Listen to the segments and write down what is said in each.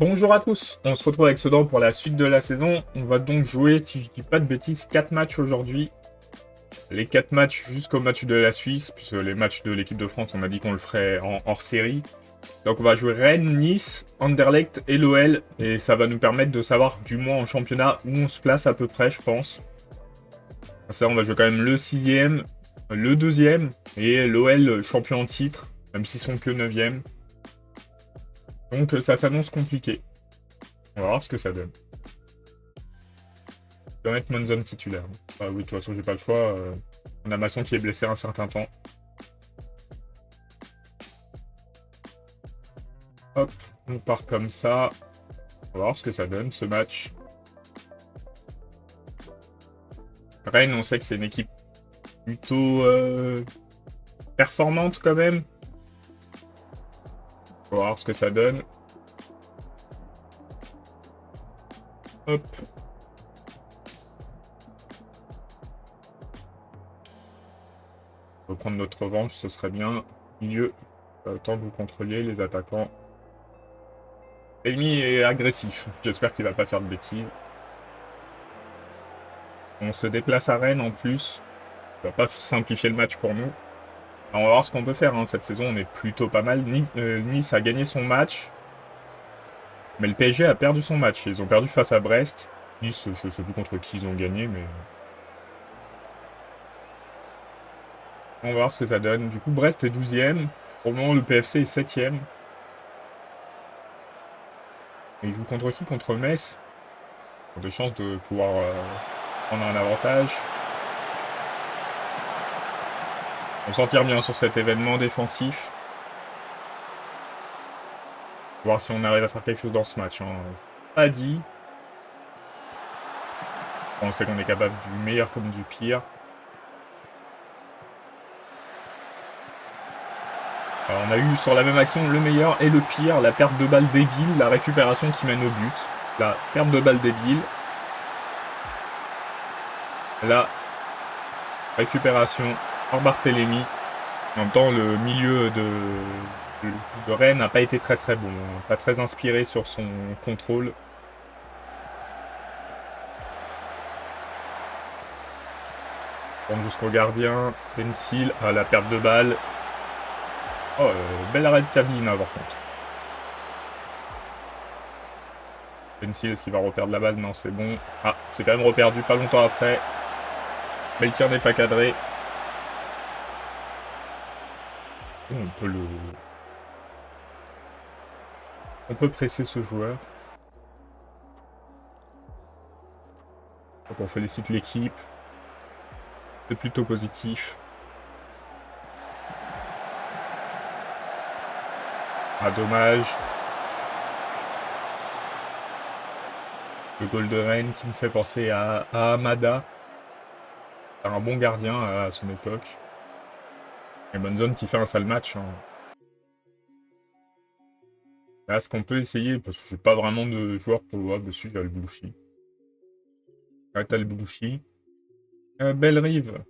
Bonjour à tous, on se retrouve avec Sedan pour la suite de la saison. On va donc jouer, si je dis pas de bêtises, 4 matchs aujourd'hui. Les 4 matchs jusqu'au match de la Suisse, puisque les matchs de l'équipe de France, on a dit qu'on le ferait en hors série. Donc on va jouer Rennes, Nice, Anderlecht et l'OL, et ça va nous permettre de savoir du moins en championnat où on se place à peu près, je pense. Ça, on va jouer quand même le 6ème, le 2ème, et l'OL champion en titre, même s'ils sont que 9ème. Donc ça s'annonce compliqué. On va voir ce que ça donne. Je vais mettre Monzon titulaire. Ah oui, de toute façon, j'ai pas le choix. On a Masson qui est blessé un certain temps. Hop, on part comme ça. On va voir ce que ça donne, ce match. Rennes, on sait que c'est une équipe plutôt performante quand même. On va voir ce que ça donne. Hop. On va prendre notre revanche, ce serait bien. Milieu, tant que vous contrôliez les attaquants. Amy est agressif. J'espère qu'il va pas faire de bêtises. On se déplace à Rennes en plus. Ça va pas simplifier le match pour nous. Alors, on va voir ce qu'on peut faire. Hein. Cette saison, on est plutôt pas mal. Nice a gagné son match. Mais le PSG a perdu son match. Ils ont perdu face à Brest. Nice, je sais plus contre qui ils ont gagné, mais... On va voir ce que ça donne. Du coup, Brest est 12ème. Pour le moment, le PFC est 7ème. Et ils jouent contre qui? Contre Metz. Ils ont des chances de pouvoir prendre un avantage. On s'en tire bien sur cet événement défensif. Voir si on arrive à faire quelque chose dans ce match. Hein. Pas dit. On sait qu'on est capable du meilleur comme du pire. Alors, on a eu sur la même action le meilleur et le pire. La perte de balle débile, la récupération qui mène au but. La perte de balle débile. La récupération par Barthélémy. En même temps, le milieu de Rennes n'a pas été très très bon. Pas très inspiré sur son contrôle. On jusqu'au gardien. Pencil à la perte de balle. Oh, belle arrêt de Kavina par contre. Pencil, est-ce qu'il va reperdre la balle? Non, c'est bon. Ah, c'est quand même reperdu pas longtemps après. Mais le tir n'est pas cadré. On peut le... On peut presser ce joueur. Donc on félicite l'équipe. C'est plutôt positif. Ah, dommage. Le goal de Rennes qui me fait penser à Amada. Un bon gardien à son époque. Et Monzon qui fait un sale match. Hein. Là, ce qu'on peut essayer, parce que j'ai pas vraiment de joueurs pour le voir dessus, j'ai le Bouchy. Là, t'as le Bouchy. Bellerive.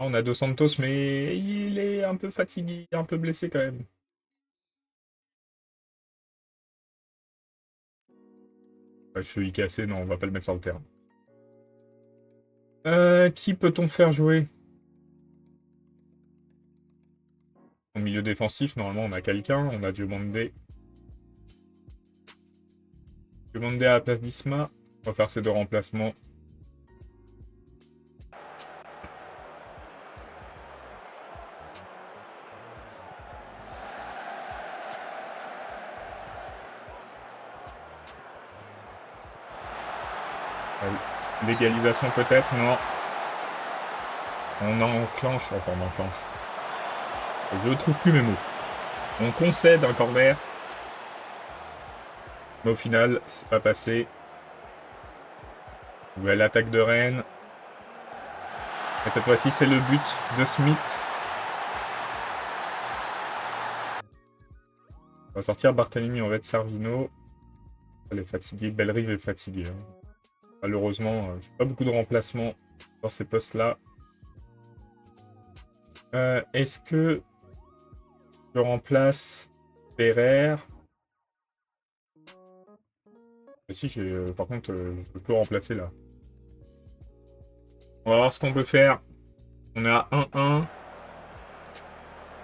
On a Dos Santos, mais il est un peu fatigué, un peu blessé quand même. Ouais, cheville cassée, non, on va pas le mettre sur le terrain. Qui peut-on faire jouer? Au milieu défensif, normalement, on a quelqu'un. On a Diomandé. Diomandé à la place d'Isma. On va faire ces deux remplacements. L'égalisation peut-être, non. On enclenche, enfin on enclenche. Je ne trouve plus mes mots. On concède un corner. Mais au final, c'est pas passé. Nouvelle attaque de Rennes. Et cette fois-ci, c'est le but de Smith. On va sortir Barthélemy, on va être Servino. Elle est fatiguée, Bellerive est fatiguée. Hein. Malheureusement, j'ai pas beaucoup de remplacements dans ces postes-là. Est-ce que je remplace Pereire? Ah si, par contre, je peux tout remplacer là. On va voir ce qu'on peut faire. On est à 1-1.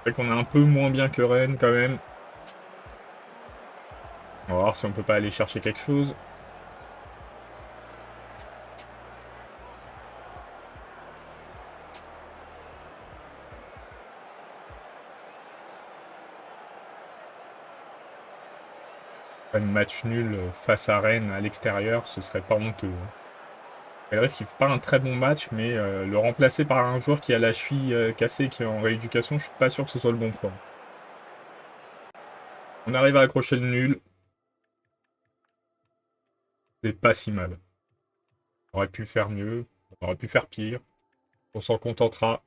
C'est qu'on est un peu moins bien que Rennes quand même. On va voir si on peut pas aller chercher quelque chose. Un match nul face à Rennes à l'extérieur, ce serait pas honteux, hein. El Rif qui fait pas un très bon match, mais le remplacer par un joueur qui a la cheville cassée, qui est en rééducation, je suis pas sûr que ce soit le bon plan. On arrive à accrocher le nul. C'est pas si mal. On aurait pu faire mieux, on aurait pu faire pire. On s'en contentera.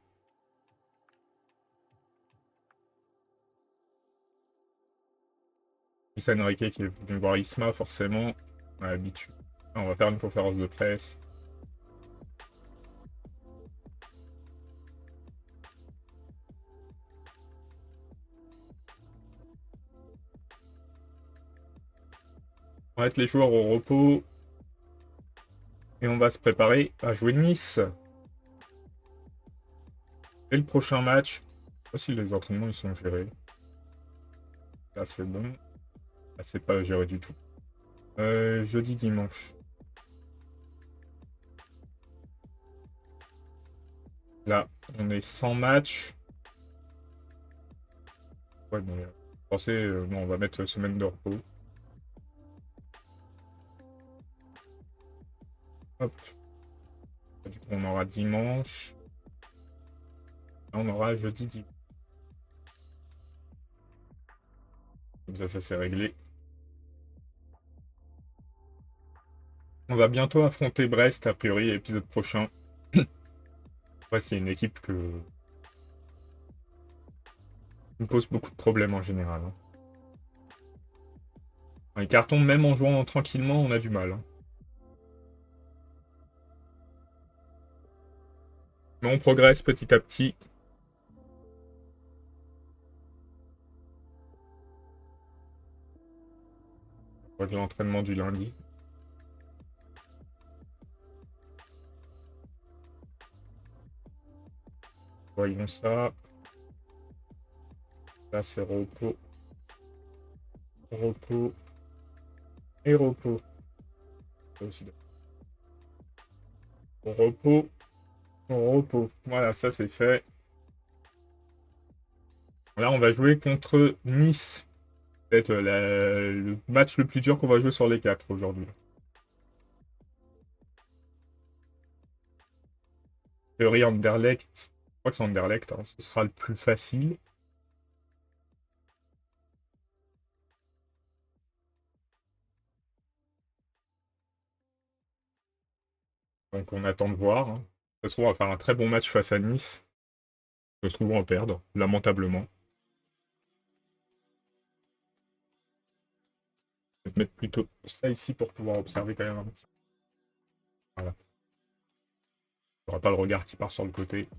Luis Enrique qui est venu voir Isma, forcément. On a l'habitude. On va faire une conférence de presse. On va mettre les joueurs au repos. Et on va se préparer à jouer Nice. Et le prochain match. Je sais pas si les entraînements ils sont gérés. Là c'est bon. Là c'est pas géré du tout. Jeudi, dimanche. Là, on est sans match. Ouais, mais pensez, non, on va mettre semaine de repos. Hop. Du coup, on aura dimanche. Là, on aura jeudi, dimanche. Comme ça c'est réglé. On va bientôt affronter Brest, a priori, épisode prochain. Brest, il y a une équipe qui me pose beaucoup de problèmes en général, hein. Les cartons, même en jouant tranquillement, on a du mal, hein. Mais on progresse petit à petit. On voit de l'entraînement du lundi. Voyons ça. Là, c'est repos. Repos. Et repos. Repos. Repos. Voilà, ça c'est fait. Là, on va jouer contre Nice. Peut-être le match le plus dur qu'on va jouer sur les 4 aujourd'hui. Théorie Anderlecht. Je crois que c'est Anderlecht, hein. Ce sera le plus facile. Donc on attend de voir, hein. Ça se trouve, on va faire un très bon match face à Nice. Ça se trouve, on va en perdre, lamentablement. Je vais mettre plutôt ça ici pour pouvoir observer quand même un petit peu. Voilà. Il n'y aura pas le regard qui part sur le côté.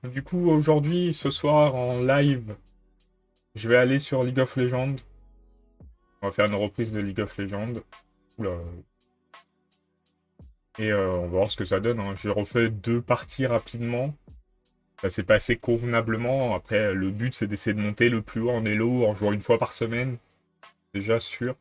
Du coup, aujourd'hui, ce soir, en live, je vais aller sur League of Legends. On va faire une reprise de League of Legends. Oula. Et on va voir ce que ça donne, hein. J'ai refait 2 parties rapidement. Ça s'est passé convenablement. Après, le but, c'est d'essayer de monter le plus haut en Elo en jouant une fois par semaine. Déjà sûr.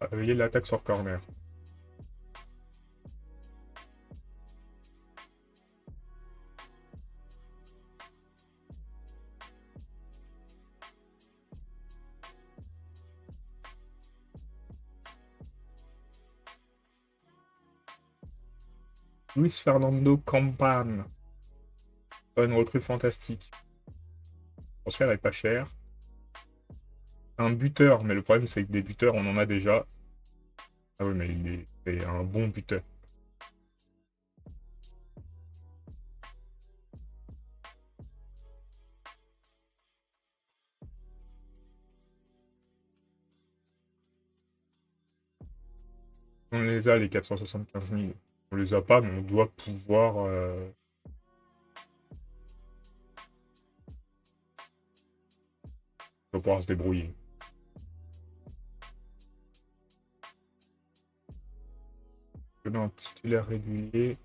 Réveiller l'attaque sur corner. Luis Fernando Campan. Une recrue fantastique. Le transfert est pas cher. Un buteur, mais le problème c'est que des buteurs on en a déjà. Ah oui, mais c'est un bon buteur. On les a, les 475 000. On les a pas, mais on doit pouvoir... on doit pouvoir se débrouiller. Un titulaire régulier.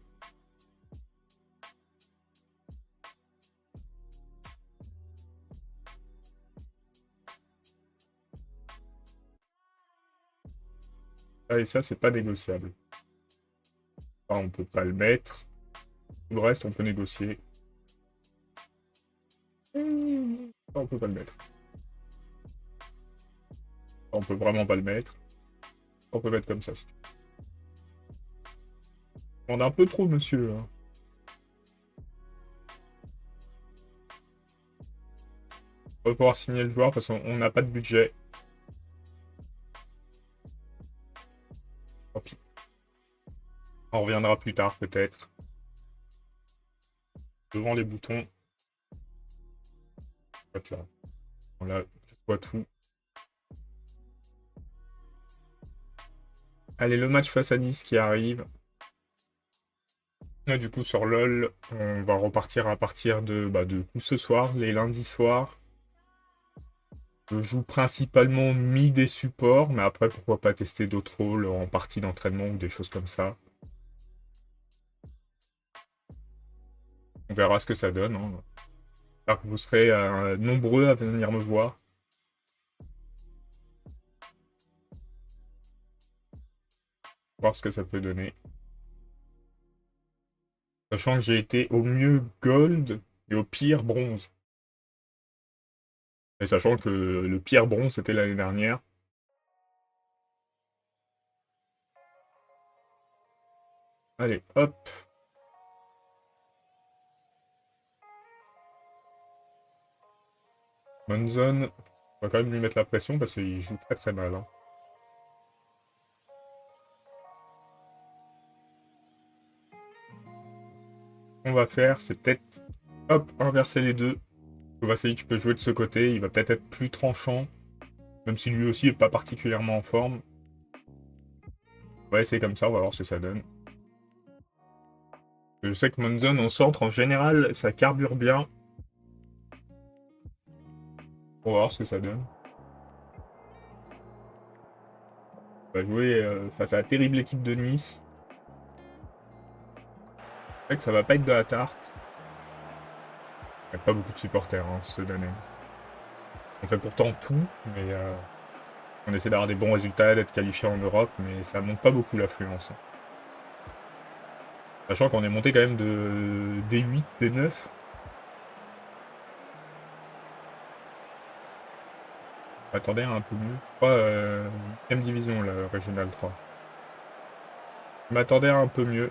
Ah, et ça, c'est pas négociable. Ah, on peut pas le mettre. Tout le reste, on peut négocier. Ah, on peut pas le mettre. Ah, on peut vraiment pas le mettre. On peut mettre comme ça. On a un peu trop, monsieur. Hein. On va pouvoir signer le joueur parce qu'on n'a pas de budget. Tant pis. On reviendra plus tard, peut-être. Devant les boutons. Hop là. Là, je vois tout. Allez, le match face à Nice qui arrive. Et du coup, sur LoL, on va repartir à partir de ce soir, les lundis soirs. Je joue principalement mid et support, mais après, pourquoi pas tester d'autres rôles en partie d'entraînement ou des choses comme ça. On verra ce que ça donne. Hein. J'espère que vous serez nombreux à venir me voir. Voir ce que ça peut donner. Sachant que j'ai été au mieux gold et au pire bronze. Et sachant que le pire bronze, c'était l'année dernière. Allez, hop. Monzon, on va quand même lui mettre la pression parce qu'il joue très très mal. Hein. Ce qu'on va faire, c'est peut-être, hop, inverser les deux. Kovacic, tu peux jouer de ce côté, il va peut-être être plus tranchant. Même si lui aussi n'est pas particulièrement en forme. On va essayer comme ça, on va voir ce que ça donne. Je sais que Monzon, en centre, en général, ça carbure bien. On va voir ce que ça donne. On va jouer face à la terrible équipe de Nice. C'est vrai que ça va pas être de la tarte. Il n'y a pas beaucoup de supporters cette année. On fait pourtant tout, mais on essaie d'avoir des bons résultats, d'être qualifié en Europe, mais ça monte pas beaucoup l'affluence. Sachant qu'on est monté quand même de D8, D9. Attendez un peu mieux. Je crois 8ème division, la Régionale 3. Je m'attendais à un peu mieux.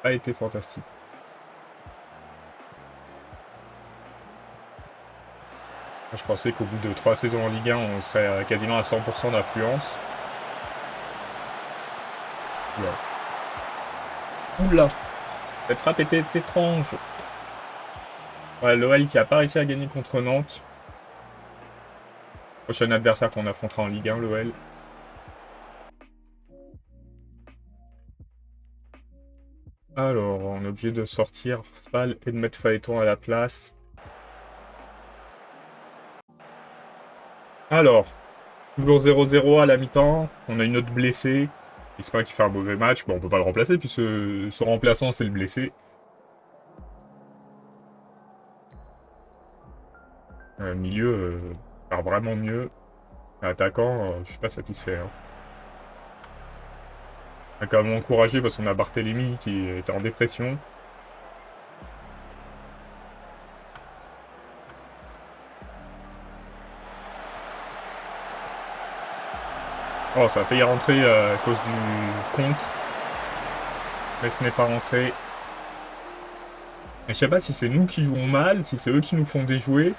Ça a été fantastique. Je pensais qu'au bout de 3 saisons en Ligue 1, on serait quasiment à 100% d'affluence. Oula. Oula. Cette frappe était étrange. Ouais, l'OL qui a pas réussi à gagner contre Nantes. Prochain adversaire qu'on affrontera en Ligue 1, l'OL. Alors, on est obligé de sortir Fall et de mettre Phaéton à la place. Alors, toujours 0-0 à la mi-temps. On a une autre blessée. Ispa qui fait un mauvais match. Bon, on peut pas le remplacer puisque son remplaçant, c'est le blessé. Milieu, faire vraiment mieux. Attaquant, je suis pas satisfait. Hein. On a quand même encouragé parce qu'on a Barthélemy qui était en dépression. Oh, ça a failli rentrer à cause du contre. Mais ce n'est pas rentré. Et je sais pas si c'est nous qui jouons mal, si c'est eux qui nous font déjouer.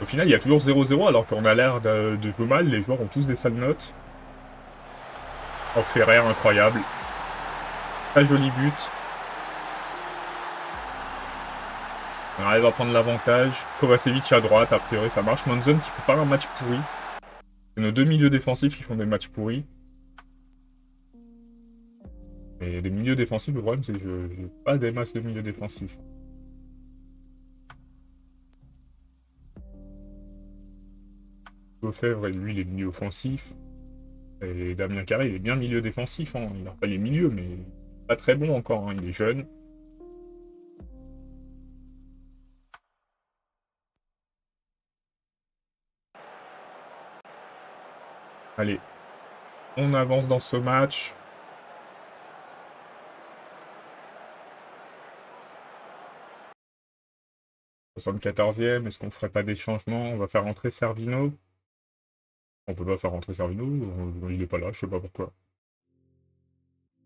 Au final, il y a toujours 0-0 alors qu'on a l'air de jouer mal. Les joueurs ont tous des sales notes. Oh, Ferrer, incroyable. Très joli but. On arrive à prendre l'avantage. Kovacevic à droite, a priori ça marche. Monzon qui fait pas un match pourri. C'est nos deux milieux défensifs qui font des matchs pourris. Mais des milieux défensifs, le problème, c'est que je n'ai pas des masses de milieux défensifs. Lefebvre, lui, il est milieu offensif. Et Damien Carré, il est bien milieu défensif. Hein. Il n'a pas les milieux, mais pas très bon encore. Hein. Il est jeune. Allez, on avance dans ce match. « 74e, est-ce qu'on ferait pas des changements? On va faire rentrer Servino. On peut pas faire rentrer Servino, il est pas là, je sais pas pourquoi.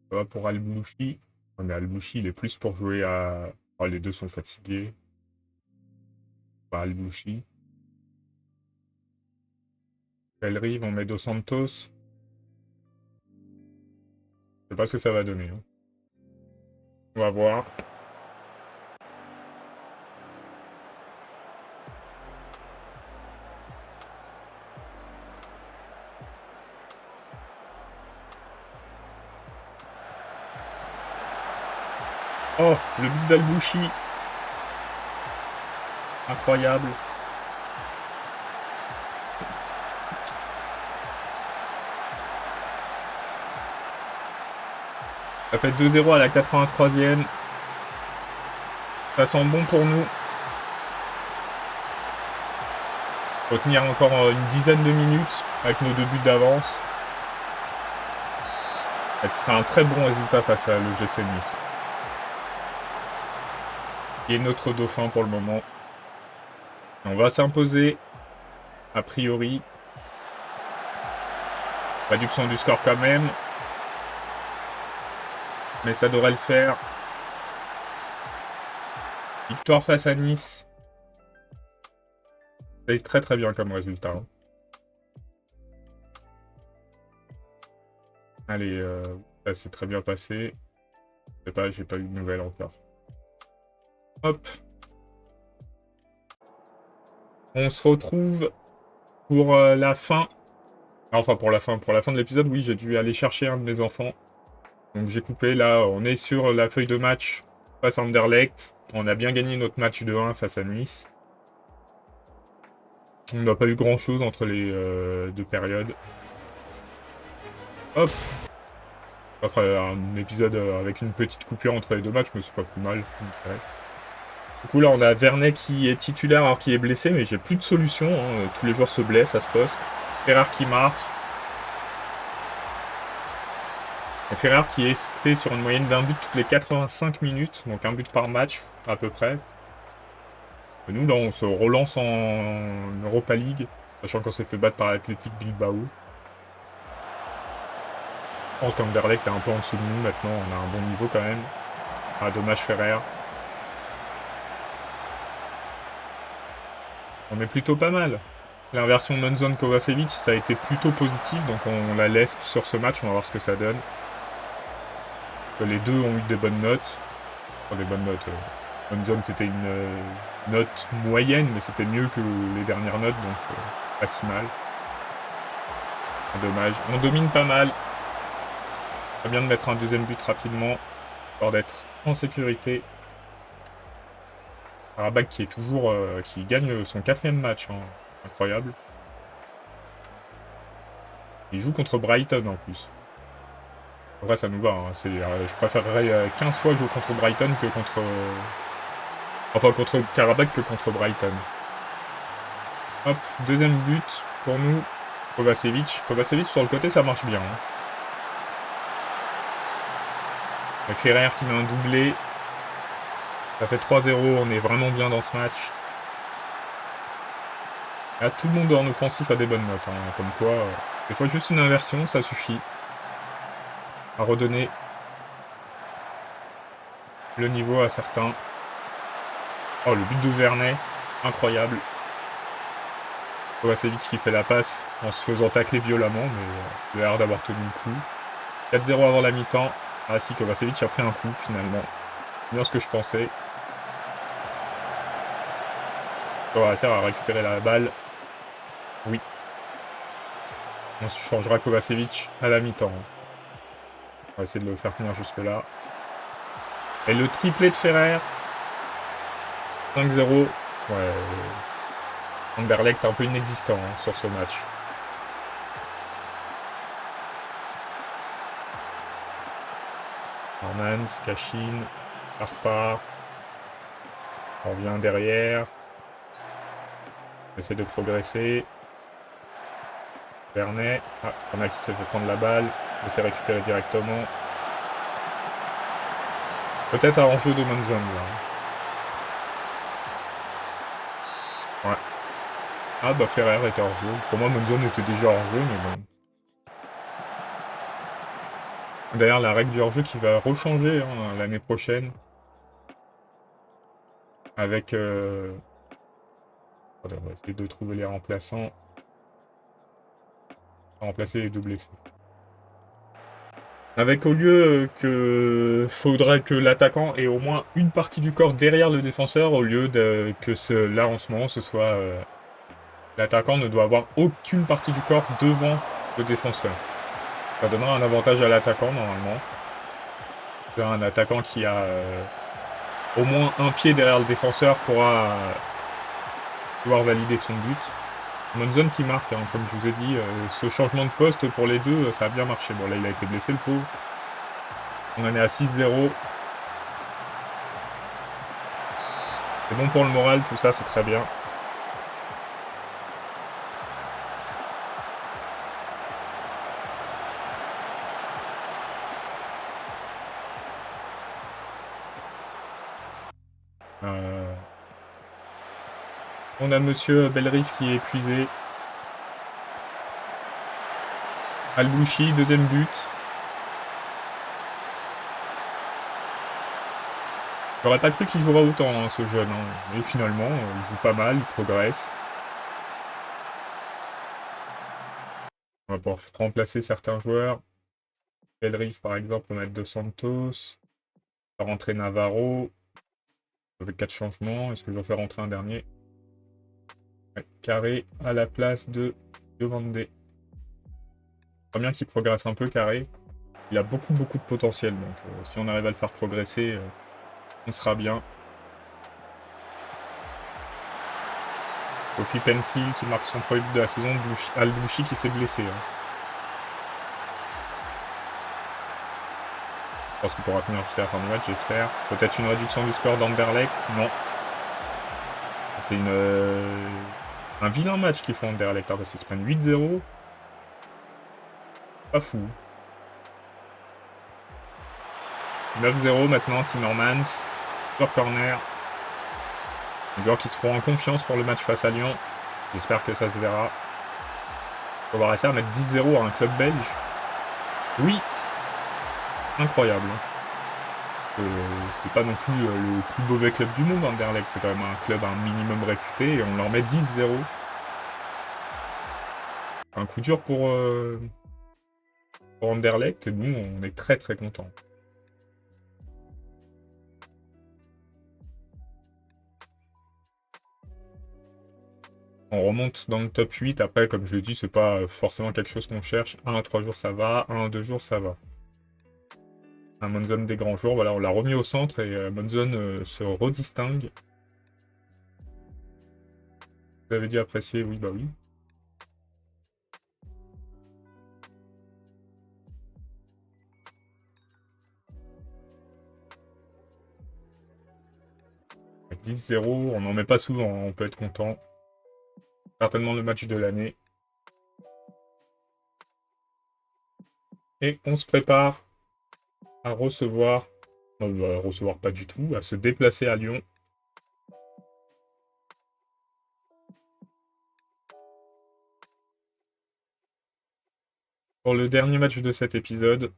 Ça va pour Al-Bouchi. Mais Al-Bouchi, il est plus pour jouer à... Oh, les deux sont fatigués. Al-Bouchi. Elle rive, on met Dos Santos. Je sais pas ce que ça va donner. Hein. On va voir. Oh, le but d'Al-Bouchi. Incroyable. Ça fait 2-0 à la 83e. Ça sent bon pour nous. Faut tenir encore une dizaine de minutes avec nos 2 buts d'avance. Ce sera un très bon résultat face à l'OGC Nice. Qui est notre dauphin pour le moment. Et on va s'imposer, a priori. Réduction du score quand même. Mais ça devrait le faire. Victoire face à Nice. C'est très très bien comme résultat. Hein. Allez, ça s'est très bien passé. Je sais pas, j'ai pas eu de nouvelles encore. Hop. On se retrouve pour la fin. Enfin, pour la fin de l'épisode, oui, j'ai dû aller chercher un de mes enfants. Donc j'ai coupé, là, on est sur la feuille de match face à Anderlecht. On a bien gagné notre match de 1 face à Nice. On n'a pas eu grand-chose entre les 2 périodes. Hop. Après, un épisode avec une petite coupure entre les 2 matchs, mais c'est pas plus mal. Du coup, là, on a Vernet qui est titulaire alors qu'il est blessé, mais j'ai plus de solution. Hein. Tous les joueurs se blessent à ce poste. Ferrer qui marque. Et Ferrer qui était sur une moyenne d'un but toutes les 85 minutes, donc un but par match, à peu près. Et nous, là, on se relance en Europa League, sachant qu'on s'est fait battre par l'Athletic Bilbao. Je pense qu'Anderlecht est un peu en dessous de nous maintenant, on a un bon niveau quand même. Ah, dommage Ferrer. On est plutôt pas mal. L'inversion non-zone Kovacevic, ça a été plutôt positif, donc on la laisse sur ce match, on va voir ce que ça donne. Les deux ont eu des bonnes notes. Enfin, des bonnes notes. Non-zone, c'était une note moyenne, mais c'était mieux que les dernières notes, donc pas si mal. Dommage. On domine pas mal. Très bien de mettre un deuxième but rapidement, histoire d'être en sécurité. Karabakh qui est toujours, qui gagne son 4e match, hein. Incroyable. Il joue contre Brighton en plus. En vrai, ça nous va. Hein. Je préférerais 15 fois jouer contre Brighton que contre... Enfin, contre Karabakh que contre Brighton. Hop, deuxième but pour nous. Kovacevic. Kovacevic sur le côté, ça marche bien. Hein. Et Ferrer qui met un doublé. Ça fait 3-0, on est vraiment bien dans ce match. Là, tout le monde en offensif a des bonnes notes. Hein. Comme quoi, des fois juste une inversion, ça suffit. À redonner le niveau à certains. Oh, le but de Vernet, incroyable. Kovacevic qui fait la passe en se faisant tacler violemment, mais il a l'air d'avoir tenu le coup. 4-0 avant la mi-temps. Ah si, Kovacevic a pris un coup finalement. Bien ce que je pensais. Kovacevic a récupéré la balle. Oui. On se changera Kovacevic à la mi-temps. On va essayer de le faire tenir jusque-là. Et le triplé de Ferrer. 5-0. Ouais. Anderlecht un peu inexistant hein, sur ce match. Normans, Cachine, Arpar. On revient derrière. On essaie de progresser. Vernet. Ah, il y en a qui s'est fait prendre la balle. On essaie de récupérer directement. Peut-être un hors-jeu de Monzon là. Ouais. Ah bah Ferrer était hors-jeu. Pour moi Monzon était déjà hors-jeu, mais bon. D'ailleurs la règle du hors-jeu qui va rechanger hein, l'année prochaine. Avec... On va essayer de trouver les remplaçants. Remplacer les deux blessés. Avec au lieu que faudrait que l'attaquant ait au moins une partie du corps derrière le défenseur, au lieu de que là en ce moment ce soit l'attaquant ne doit avoir aucune partie du corps devant le défenseur. Ça donnera un avantage à l'attaquant normalement. Un attaquant qui a au moins un pied derrière le défenseur pourra pouvoir valider son but. Monzon qui marque, hein, comme je vous ai dit, ce changement de poste pour les deux, ça a bien marché. Bon là il a été blessé le pauvre. On en est à 6-0. C'est bon pour le moral, tout ça, c'est très bien. On a Monsieur Belrif qui est épuisé. Albouchi, deuxième but. J'aurais pas cru qu'il jouera autant, hein, ce jeune. Hein. Mais finalement, il joue pas mal, il progresse. On va pouvoir remplacer certains joueurs. Belrif, par exemple, on va mettre Dos Santos. On va rentrer Navarro. Avec 4 changements. Est-ce que je vais faire rentrer un dernier? Ouais, Carré à la place de Diomande. Très bien qu'il progresse un peu, Carré. Il a beaucoup de potentiel. Donc si on arrive à le faire progresser, on sera bien. Kofi Pencil qui marque son premier but de la saison. Albouchi qui s'est blessé. Hein. Je pense qu'il pourra tenir jusqu'à la fin du match, j'espère. Peut-être une réduction du score d'Anderlecht. Non. C'est un vilain match qu'ils font Anderlecht. Parce qu'ils se prennent 8-0. Pas fou. 9-0 maintenant, Timmermans. Sur corner. Les joueurs qui se feront en confiance pour le match face à Lyon. J'espère que ça se verra. On va réussir à mettre 10-0 à un club belge. Oui. Incroyable. C'est pas non plus le plus mauvais club du monde, Anderlecht. C'est quand même un club un minimum réputé et on leur met 10-0. Un coup dur pour Anderlecht et nous, on est très très contents. On remonte dans le top 8. Après, comme je l'ai dit, c'est pas forcément quelque chose qu'on cherche. 1 à 3 jours, ça va. 1 à 2 jours, ça va. Un Monzon des grands jours. Voilà, on l'a remis au centre et Monzon se redistingue. Vous avez dit apprécier, oui, bah oui. Avec 10-0, on n'en met pas souvent, hein, on peut être content. Certainement le match de l'année. Et on se prépare à recevoir, recevoir pas du tout, à se déplacer à Lyon. Pour le dernier match de cet épisode.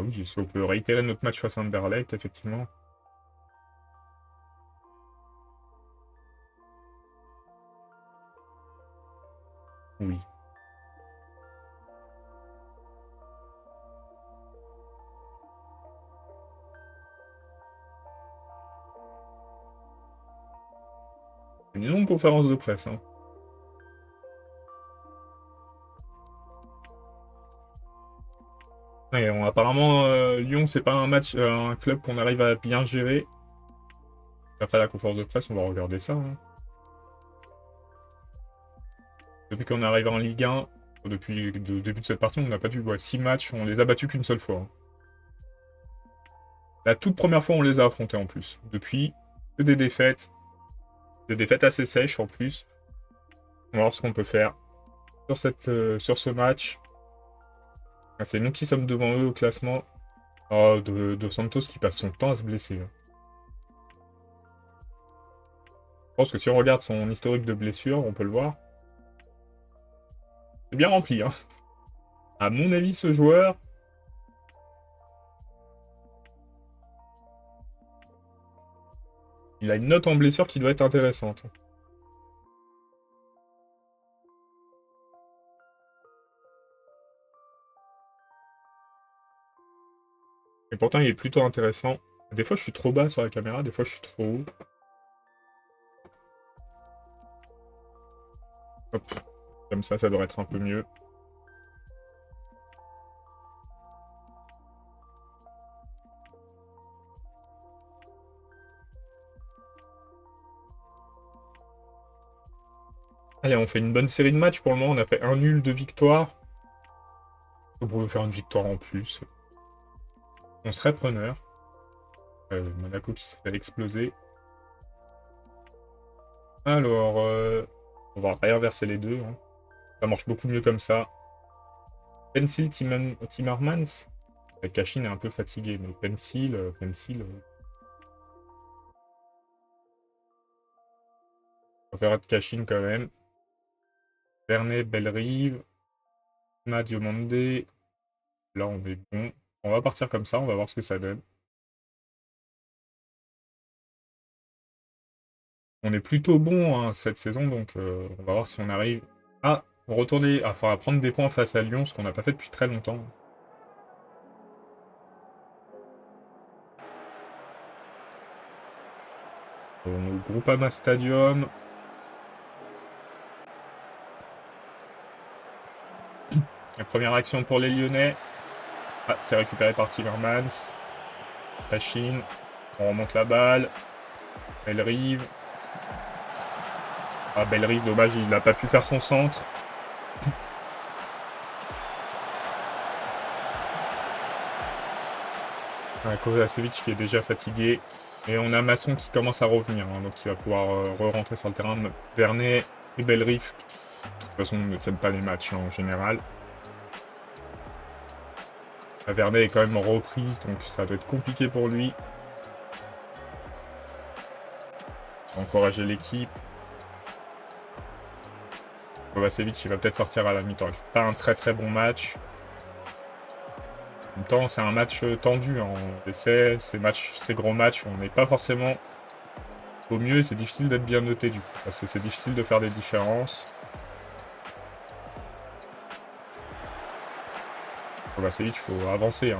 oui, si on peut réitérer notre match face à Anderlecht, effectivement. Oui. C'est une longue conférence de presse, hein. Ouais, apparemment, Lyon, c'est pas un match, un club qu'on arrive à bien gérer. Après la conférence de presse, on va regarder ça, hein. Depuis qu'on est arrivé en Ligue 1, depuis le début de cette partie, on n'a pas dû 6 matchs, on les a battus qu'une seule fois, hein. La toute première fois, on les a affrontés en plus. Depuis, que des défaites assez sèches en plus. On va voir ce qu'on peut faire sur ce match. Ah, c'est nous qui sommes devant eux au classement. Oh, de Santos qui passe son temps à se blesser, hein. Je pense que si on regarde son historique de blessures, on peut le voir. C'est bien rempli, hein. À mon avis, ce joueur... il a une note en blessure qui doit être intéressante. Et pourtant, il est plutôt intéressant. Des fois, je suis trop bas sur la caméra, des fois, je suis trop haut. Hop. Comme ça devrait être un peu mieux. Allez, on fait une bonne série de matchs pour le moment. On a fait un nul, 2 victoires. On pourrait faire une victoire en plus. On serait preneur. Monaco qui s'est fait exploser. Alors, on va réinverser les deux, hein. Ça marche beaucoup mieux comme ça. Pencil Timmermans. Kashin est un peu fatigué, mais Pencil... on va faire être Kashin quand même. Vernet, Bellerive. Diomande. Là, on est bon. On va partir comme ça, on va voir ce que ça donne. On est plutôt bon, hein, cette saison, donc on va voir si on arrive à retourner, enfin à prendre des points face à Lyon, ce qu'on n'a pas fait depuis très longtemps. Au Groupama Stadium. La première action pour les Lyonnais. Ah, c'est récupéré par Timmermans. La Chine. On remonte la balle. Bellerive. Ah, Bellerive, dommage, il n'a pas pu faire son centre. Kovacevic qui est déjà fatigué. Et on a Masson qui commence à revenir, hein, donc il va pouvoir re-rentrer sur le terrain. Vernet et Bellerive, de toute façon, ne tiennent pas les matchs, hein, en général. Vernet est quand même en reprise, donc ça doit être compliqué pour lui. Encourager l'équipe. Kovacevic, il va peut-être sortir à la mi-temps. Il fait pas un très bon match. En même temps, c'est un match tendu, hein. On essaie, ces gros matchs, on n'est pas forcément au mieux. C'est difficile d'être bien noté du coup, parce que c'est difficile de faire des différences. Kovacevic, il faut avancer, hein.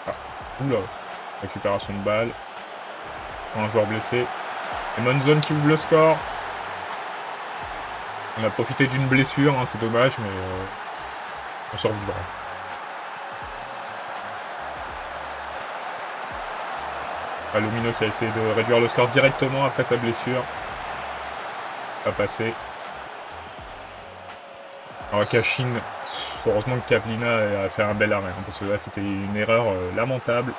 Ah, oula, récupération de balle. Un joueur blessé. Et Monzon qui ouvre le score. On a profité d'une blessure, hein, c'est dommage, mais on survivra. Alumino qui a essayé de réduire le score directement après sa blessure. Pas passé. Alors Kashin, heureusement que Kaplina a fait un bel arrêt, hein, parce que là c'était une erreur lamentable.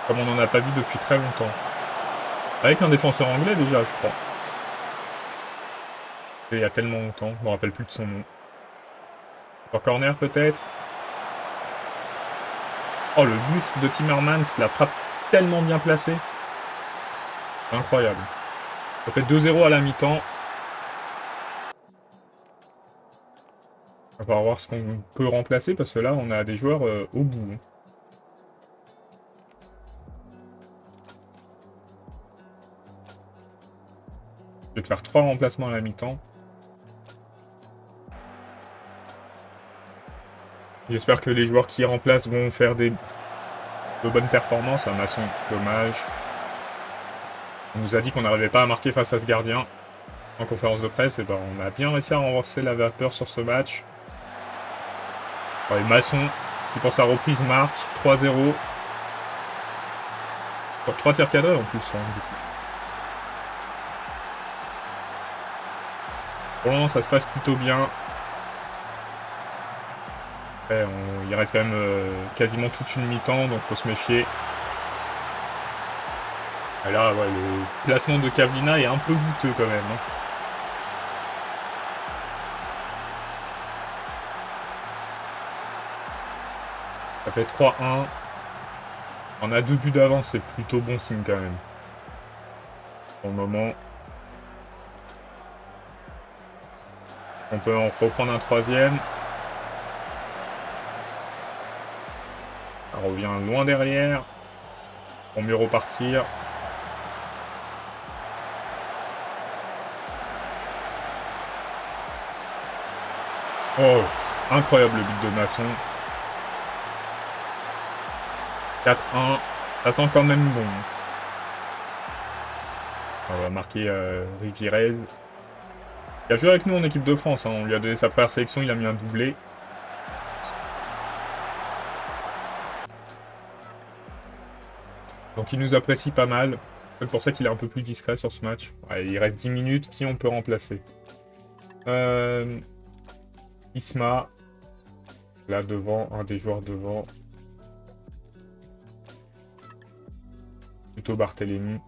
Comme on n'en a pas vu depuis très longtemps. Avec un défenseur anglais déjà, je crois. Et il y a tellement longtemps, je me rappelle plus de son nom. Sur corner peut-être. Oh, le but de Timmermans, la frappe tellement bien placée. Incroyable. Ça fait 2-0 à la mi-temps. On va voir ce qu'on peut remplacer parce que là, on a des joueurs au bout. Je vais faire 3 remplacements à la mi-temps. J'espère que les joueurs qui remplacent vont faire de bonnes performances. Un Masson, dommage. On nous a dit qu'on n'arrivait pas à marquer face à ce gardien en conférence de presse. Et ben, on a bien réussi à renverser la vapeur sur ce match. Ouais, Masson, qui pour sa reprise marque 3-0. Sur 3 tirs cadrés en plus, hein, du coup. Pour le moment, ça se passe plutôt bien. Après, il reste quand même quasiment toute une mi-temps, donc faut se méfier. Et là, ouais, le placement de Kavlina est un peu douteux quand même. Hein. Ça fait 3-1. On a 2 buts d'avance, c'est plutôt bon signe quand même. Pour le moment. On peut en reprendre un 3e. Ça revient loin derrière. Pour mieux repartir. Oh, incroyable le but de Masson. 4-1. Ça sent quand même bon. On va marquer Rivierez. Il a joué avec nous en équipe de France. Hein. On lui a donné sa première sélection, il a mis un doublé. Donc il nous apprécie pas mal. C'est pour ça qu'il est un peu plus discret sur ce match. Ouais, il reste 10 minutes. Qui on peut remplacer Isma. Là devant, un des joueurs devant. Plutôt Barthélémy.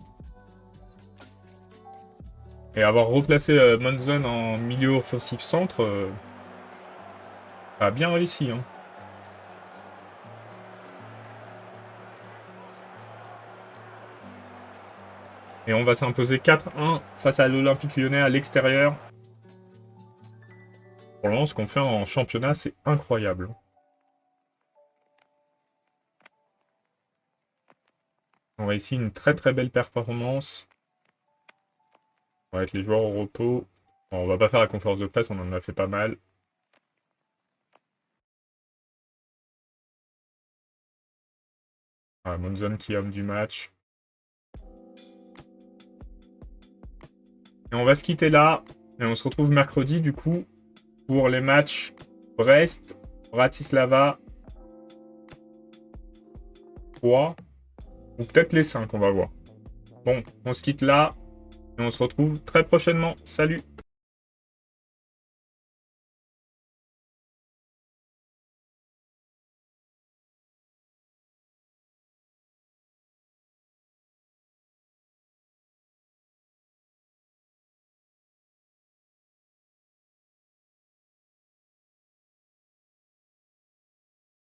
Et avoir replacé Monzon en milieu offensif centre, ça a bien réussi. Hein. Et on va s'imposer 4-1 face à l'Olympique Lyonnais à l'extérieur. Pour le moment, ce qu'on fait en championnat, c'est incroyable. On a ici une très très belle performance. On va être les joueurs au repos. Bon, on va pas faire la conférence de presse, on en a fait pas mal. Ah, Monzon qui est homme du match. Et on va se quitter là. Et on se retrouve mercredi du coup pour les matchs Brest, Bratislava, 3 ou peut-être les 5, on va voir. Bon, on se quitte là et on se retrouve très prochainement. Salut!